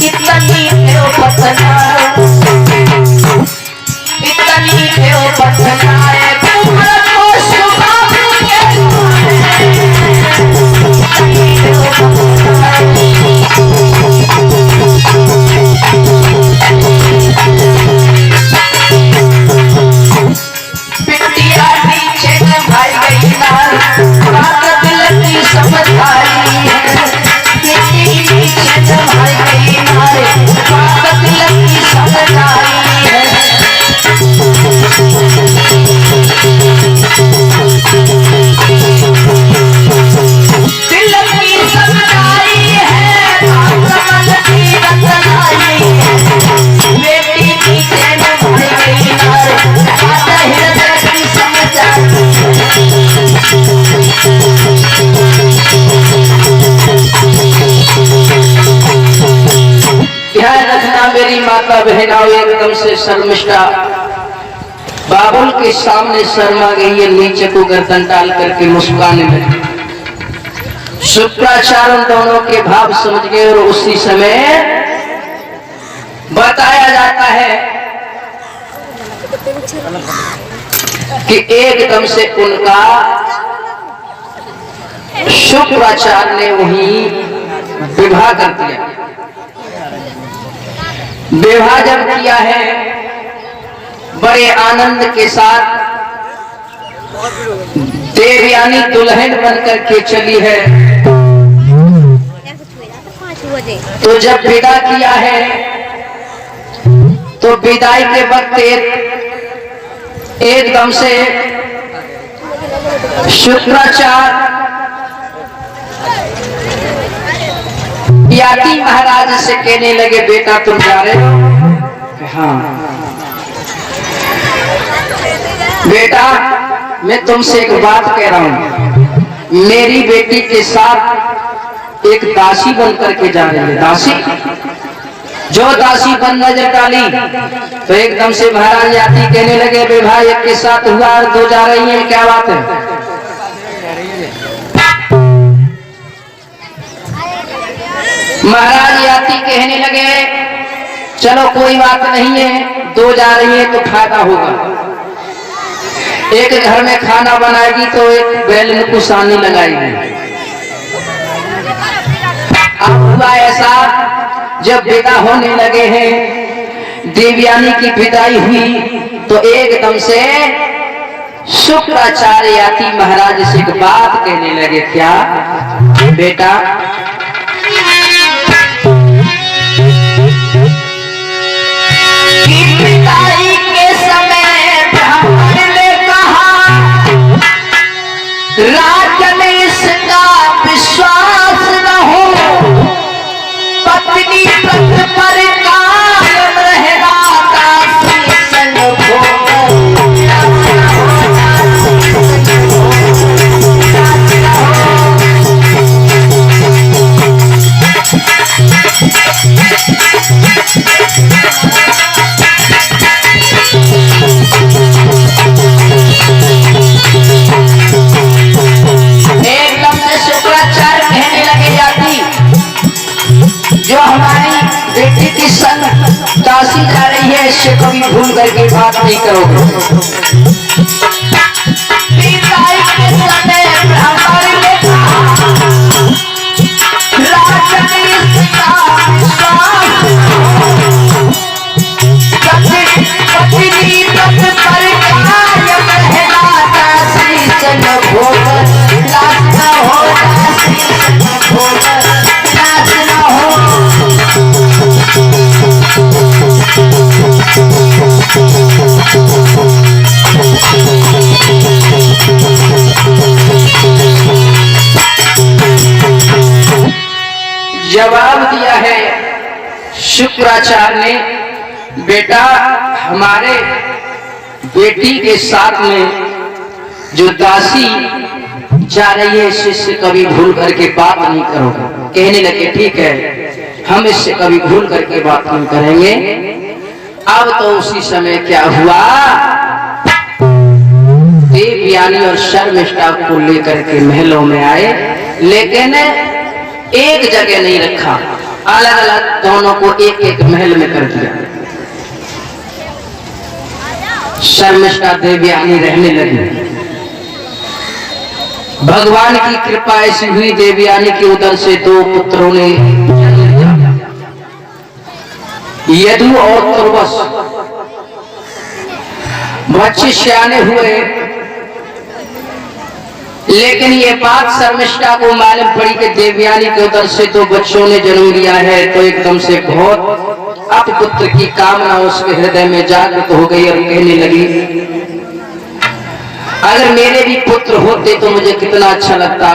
इतनी देव पतना है तुम्हारा पिटिया नीचे भाई गई ना दिल की समझ आई है नीचे भाई गई ना दिल की समझ आई है दिल की समझ आई है समझ की रतन आई है बेटी नीचे भाई गई ना हृदय की समझ आई ध्यान रखना मेरी माता बहनाओं, एकदम से शर्मिष्ठा बाबुल के सामने शर्मा गई है, नीचे को गर्दन डाल करके मुस्काने लगी। शुक्राचार्य दोनों के भाव समझ गए और उसी समय बताया जाता है कि एकदम से उनका शुक्राचार्य ने वही विवाह कर दिया। विवाह जब किया है बड़े आनंद के साथ देवयानी दुल्हन बनकर के चली है। तो जब विदा किया है तो विदाई के वक्त एकदम से शुक्राचार्य याति महाराज से कहने लगे बेटा तुम जा रहे हो? हाँ बेटा मैं तुमसे एक बात कह रहा हूं, मेरी बेटी के साथ एक दासी बनकर के जा रही है। दासी जो दासी बन नजर डाली तो एकदम से महाराज याति कहने लगे विवाह एक के साथ हुआ और दो जा रही है, क्या बात है? महाराज याति कहने लगे चलो कोई बात नहीं है, दो जा रही है तो फायदा होगा। एक घर में खाना बनाएगी तो एक बैलन को सानी लगाएगी। अब हुआ ऐसा जब विदा होने लगे हैं, देवयानी की विदाई हुई तो एकदम से शुक्राचार्य याति महाराज से एक बात कहने लगे, क्या बेटा विदाई के समय ब्राह्मण ने कहा राजन इसका विश्वास न हो, पत्नी व्रत पर कायम रहेगा दासी संग एकदम से शुक्राचार्य कहने लगे जाती जो हमारी बेटी की संग दासी जा रही है इससे कभी भूल करके बात नहीं करोगे। विदाई के समय ब्राह्मण ने कहा राजन इसका विश्वास पत्नी व्रत पर कायम रहेगा दासी संग भोग लाज न हो, दासी संग भोग लाज न हो। जवाब दिया है शुक्राचार्य ने, बेटा हमारे बेटी के साथ में जो दासी जा रही है इससे कभी भूल करके बात नहीं करोगे। कहने लगे ठीक है हम इससे कभी भूल करके बात नहीं करेंगे। अब तो उसी समय क्या हुआ, देवयानी और शर्मिष्ठा को लेकर के महलों में आए, लेकिन एक जगह नहीं रखा, अलग अलग दोनों को एक एक महल में कर दिया। शर्मिष्ठा देवयानी रहने लगी। भगवान की कृपा ऐसी हुई, देवयानी के उदर से 2 पुत्रों ने जन्म लिया, यदु और तुर्वस। बच्चे सियाने हुए, लेकिन ये बात शर्मिष्ठा को मालूम पड़ी कि देवयानी के उदर से 2 बच्चों ने जन्म लिया है, तो एकदम से बहुत अपपुत्र की कामना उसके हृदय में जागृत हो गई और कहने लगी, अगर मेरे भी पुत्र होते तो मुझे कितना अच्छा लगता।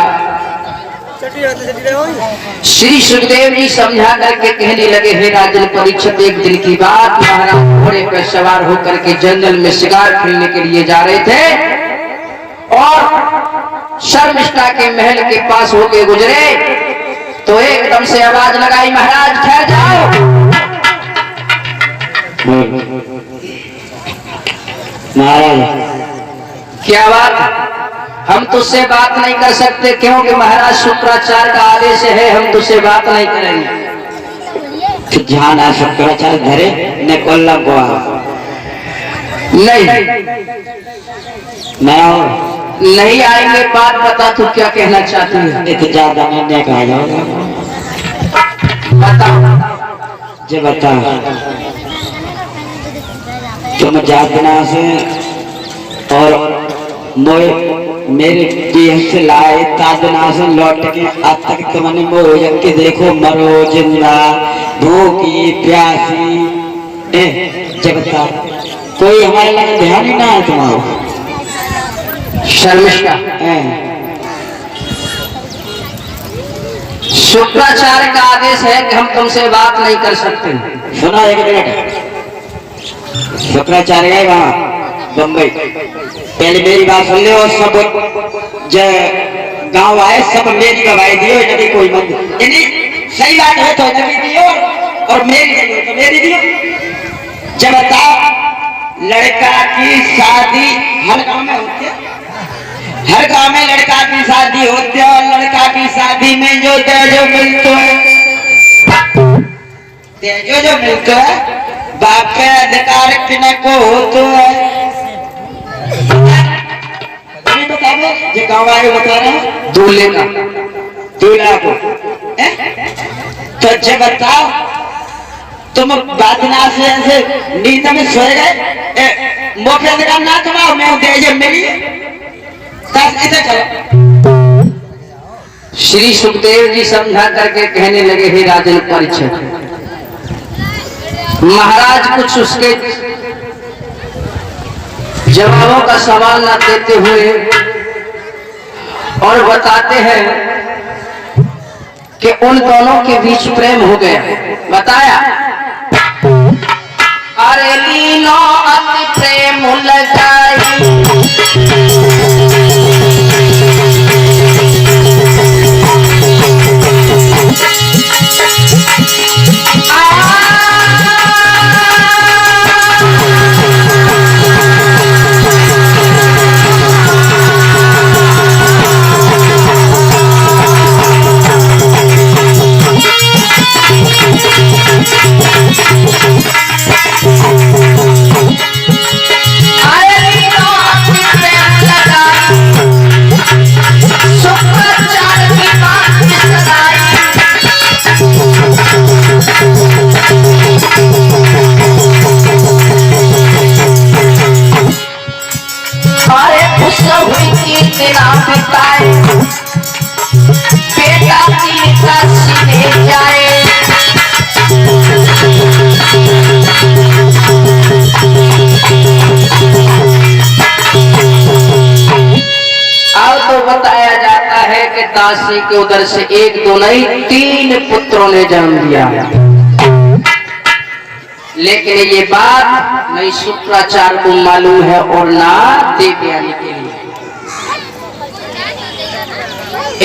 श्री सुखदेव जी समझा करके कहने लगे, हे राजन परीक्षित, एक दिन की बात, महाराज घोड़े पर सवार होकर के जंगल में शिकार खेलने के लिए जा रहे थे और शर्मिष्ठा के महल के पास होके गुजरे तो एकदम से आवाज लगाई, महाराज ठहर जाओ। महाराज क्या बात, हम तुझसे बात नहीं कर सकते क्योंकि महाराज शुक्राचार्य का आदेश है, हम तुझसे बात नहीं करेंगे। ध्यान है शुक्राचार्य धरे ने कोल्ला गोवा नहीं नहीं आएंगे। बात बता, तू क्या कहना चाहती है? इतना ज्यादा नहीं कहा जाओगा, बता जे बता। तुम जातना से और मेरे देह से लाए ताजना से लौट के अब तक तुमने मोह के देखो मरो जिंदा भूखी प्यासी जगता, कोई हमारे लगे ध्यान ही ना है तुम्हारा। शर्मिष्ठा, शुक्राचार्य का आदेश है कि हम तुमसे बात नहीं कर सकते। सुना एक मिनट, शुक्राचार्य है वहाँ बम्बई, पहले मेरी बात सुन ले। और सब गांव आए, सब मेरी गवाही दियो, यदि कोई मत यदि सही बात है तो यदि दियो और मेरी दियो तो मेरी दियो। जब बताओ, लड़का की शादी हर गांव में होती है, हर गांव में लड़का की शादी होती है और लड़का की शादी में जो तेजो मिलता है, तेजो जो मिलता है बाप के अधिकार किने को होता है। जो गाँव आए बता रहे दूल्हे का, दूल्हा को। तो जब बताओ, तुम बातना से ऐसे नींद में सोए गए, मोखे अधिकार ना कमाओ, मैं दे मिली इधर चलो। श्री सुखदेव जी समझा करके कहने लगे, हे राजन परीक्षित, महाराज कुछ उसके जवाबों का सवाल न देते हुए और बताते हैं कि उन दोनों के बीच प्रेम हो गया। बताया, अरे लीनो अति प्रेम लगाई, दासी के उधर से 1 2 नहीं 3 पुत्रों ने जन्म दिया। लेकिन ये बात नहीं शुक्राचार्य को मालूम है और ना देवयानी के लिए।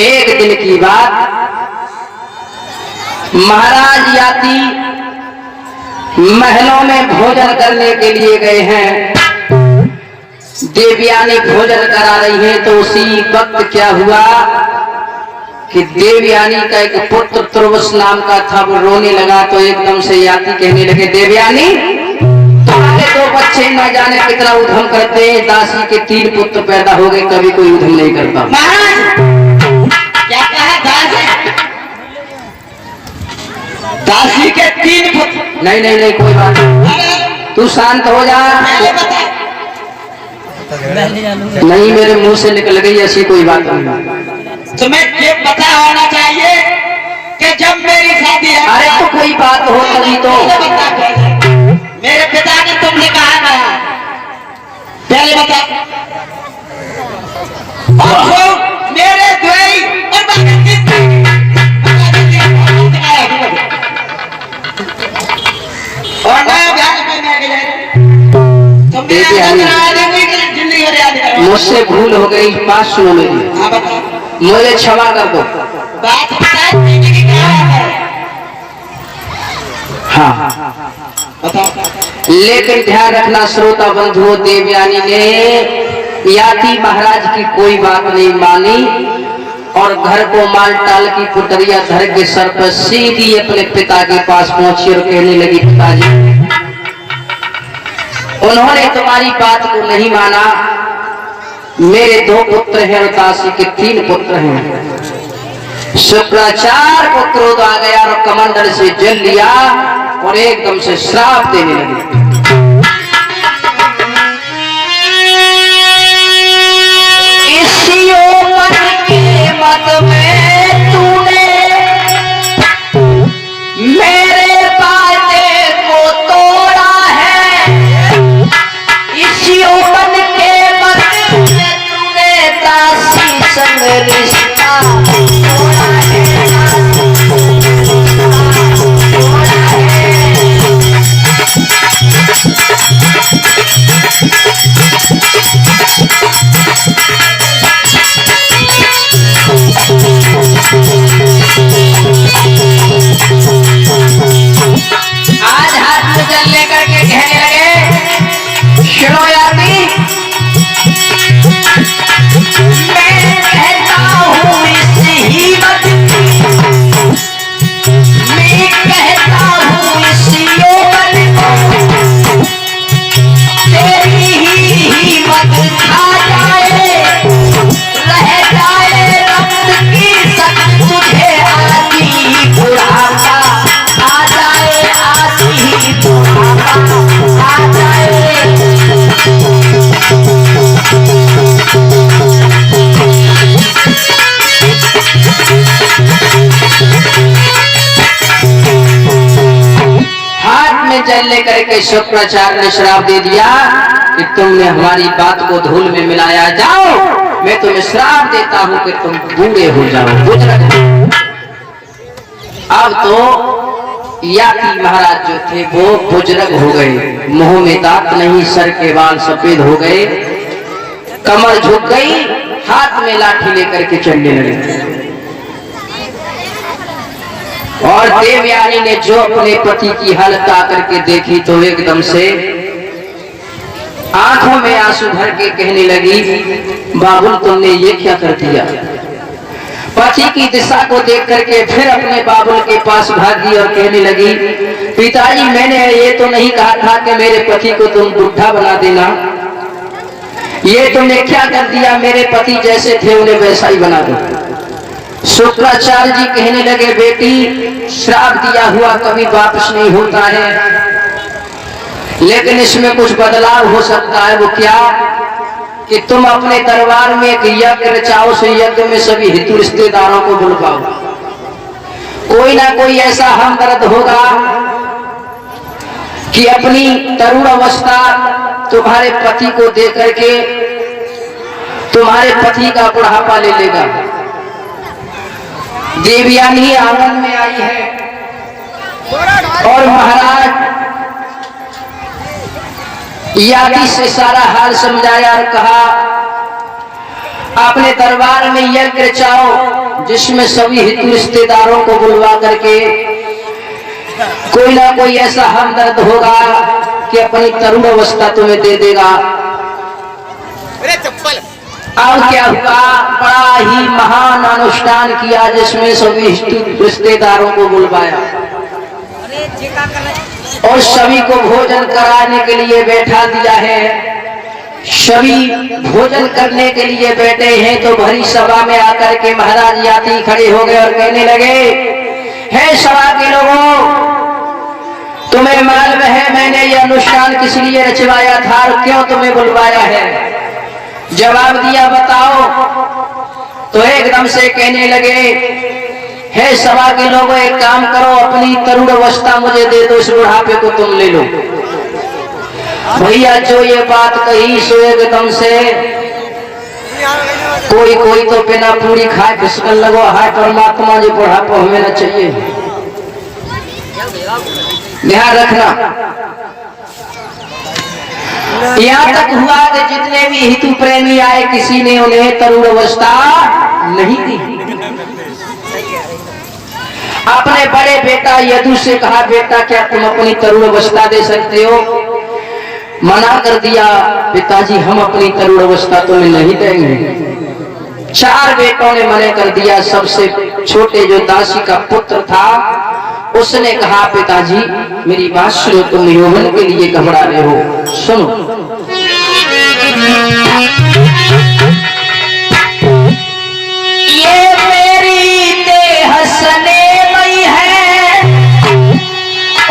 एक दिन की बात, महाराज याति महलों में भोजन करने के लिए गए हैं। देवयानी भोजन करा रही है तो उसी वक्त क्या हुआ, कि देवयानी का एक पुत्र तुर्वस नाम का था, वो रोने लगा तो एकदम से याति कहने लगे, देवयानी तुम्हारे 2 बच्चे न जाने कितना उधम करते हैं, दासी के 3 पुत्र पैदा हो गए, कभी कोई उधम नहीं करता। महाराज क्या कहा? दासी के 3 पुत्र? नहीं नहीं नहीं, कोई बात नहीं, तू शांत हो जा। नहीं, मेरे मुंह से निकल गई ऐसी कोई बात नहीं। तुम्हें ये पता होना चाहिए कि जब मेरी शादी है। अरे तो कोई बात हो तभी तो। मेरे पिता ने तुमने कहा ना, पहले बता। और वो मेरे द्वेई और मुझसे भूल हो गई, बात सुनो मेरी, मुझे क्षमा कर दो। बात क्या है? हाँ बताओ। लेकिन ध्यान रखना श्रोता बंधुओं, देवयानी ने याति महाराज की कोई बात नहीं मानी और घर को माल टाल की पुटरिया धर के सर पर सीधी अपने पिता के पास पहुंची और कहने लगी, पिताजी उन्होंने तुम्हारी बात को नहीं माना, मेरे 2 पुत्र हैं और दासी के 3 पुत्र हैं। शुक्राचार्य को क्रोध आ गया और कमंडल से जल लिया और एकदम से श्राप देने लगे। इसियों मन के मत में तूने मेरे वादे को तोड़ा है, इसियों मन के मत में तूने दासी संग रिश्ता तोड़ा है। आज हाथ में जल लेकर के कहने लगे, सुनो याती, मैं कहता हूँ इस हिम्मत, मैं कहता हूँ इस यौवन को, तेरी ही हिम्मत खा जाए, रह जाए रक्त की सख्त तुझे आती बुढ़ापा आ जाए, आती बुढ़ापा आ जाए। हाथ में जल लेकर के शुक्राचार्य ने श्राप दे दिया कि तुमने हमारी बात को धूल में मिलाया, जाओ मैं तुम्हें श्राप देता हूं कि तुम बूढ़े हो जाओ, बुजुर्ग। अब तो याति महाराज जो थे वो बुजुर्ग हो गए, मुंह में दांत नहीं, सर के बाल सफेद हो गए, कमर झुक गई, हाथ में लाठी लेकर के चलने लगे। और देवयानी ने जो अपने पति की हालत आकर के देखी तो एकदम से आंखों में आंसू भर के कहने लगी, बाबुल तुमने ये क्या कर दिया। पति की दिशा को देख करके फिर अपने बाबुल के पास भागी और कहने लगी, पिताजी मैंने ये तो नहीं कहा था कि मेरे पति को तुम बुढ़ा बना देना, ये तुमने क्या कर दिया, मेरे पति जैसे थे उन्हें वैसा ही बना दो। शुक्राचार्य जी कहने लगे, बेटी श्राप दिया हुआ कभी वापस नहीं होता है, लेकिन इसमें कुछ बदलाव हो सकता है। वो क्या कि तुम अपने दरबार में एक यज्ञ रचाओ, उस यज्ञ में सभी हितु रिश्तेदारों को बुलवाओ, कोई ना कोई ऐसा हमदर्द होगा कि अपनी तरुण अवस्था तुम्हारे पति को दे करके तुम्हारे पति का बुढ़ापा ले लेगा। देवयानी आंगन में आई है और महाराज याति से सारा हाल समझाया और कहा, अपने दरबार में यज्ञ रचाओ जिसमें सभी हितु रिश्तेदारों को बुलवा करके कोई ना कोई ऐसा हमदर्द होगा कि अपनी तरुण अवस्था तुम्हें दे देगा। अब क्या हुआ, बड़ा ही महान अनुष्ठान किया जिसमें सभी रिश्तेदारों को बुलवाया और सभी को भोजन कराने के लिए बैठा दिया है। सभी भोजन करने के लिए बैठे हैं तो भरी सभा में आकर के महाराज याती खड़े हो गए और कहने लगे, हे सभा के लोगों, तुम्हें मालूम है मैंने ये अनुष्ठान किस लिए रचवाया था और क्यों तुम्हें बुलवाया है? जवाब दिया, बताओ। तो एकदम से कहने लगे, हे सभा के लोगों, एक काम करो, अपनी तरुण अवस्था मुझे दे दो, इस बुढ़ापे को तुम ले लो। भैया जो ये बात कही सो एकदम से कोई तो बिना पूरी खाए फिसकन लगो, हाय परमात्मा जी बुढ़ापा हमें न चाहिए। ध्यान रखना। यहाँ तक हुआ कि जितने भी हितु प्रेमी आए किसी ने उन्हें तरुण अवस्था नहीं दी। अपने बड़े बेटा यदु से कहा, बेटा क्या तुम अपनी तरुण अवस्था दे सकते हो? मना कर दिया, पिताजी हम अपनी तरुण अवस्था तुम्हें नहीं देंगे। 4 बेटों ने मना कर दिया। सबसे छोटे जो दासी का पुत्र था उसने कहा, पिताजी मेरी बात सुनो, तुम यौवन के लिए घबरा रहे हो, सुनो। ये मेरी देह सनेमई है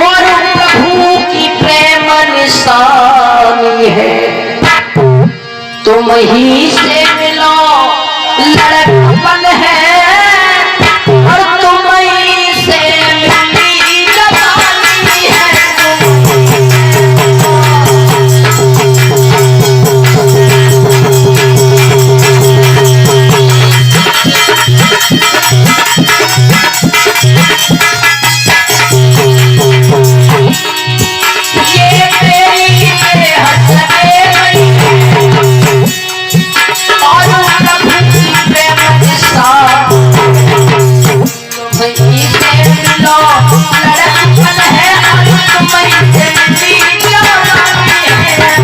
और प्रभु की प्रेम निशानी है, तुम ही से मिलो लड़कपन है और तुम ही से मिली जवानी है। ये मेरी हंसने और प्रभु की प्रेम निशान, तुम ही से मिलो लड़कपन है और तुम ही से मिली जवानी है।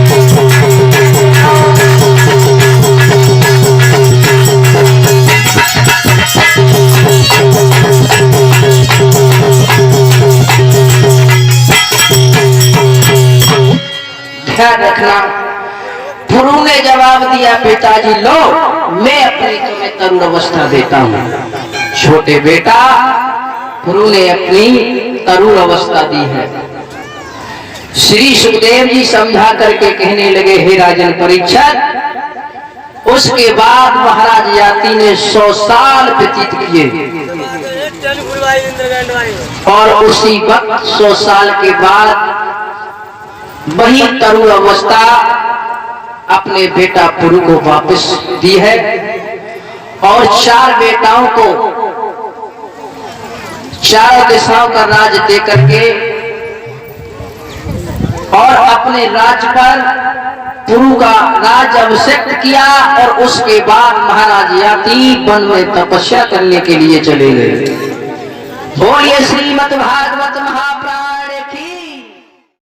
ध्यान रखना। गुरु ने जवाब दिया, पिताजी लो मैं अपनी तुम्हें तरुण अवस्था देता हूँ। छोटे बेटा, गुरु ने अपनी तरुण अवस्था दी है। श्री सुखदेव जी समझा करके कहने लगे, हे राजन परीक्षित, उसके बाद महाराज याती ने 100 साल व्यतीत किए और उसी वक्त 100 साल के बाद वही तरुण अवस्था अपने बेटा पुरु को वापस दी है और 4 बेटाओं को 4 दिशाओं का राज दे करके और अपने राज पर पुरु का राज अभिषेक किया और उसके बाद महाराज याती वन में तपस्या करने के लिए चले गए। बोलिए श्रीमद् भागवत महा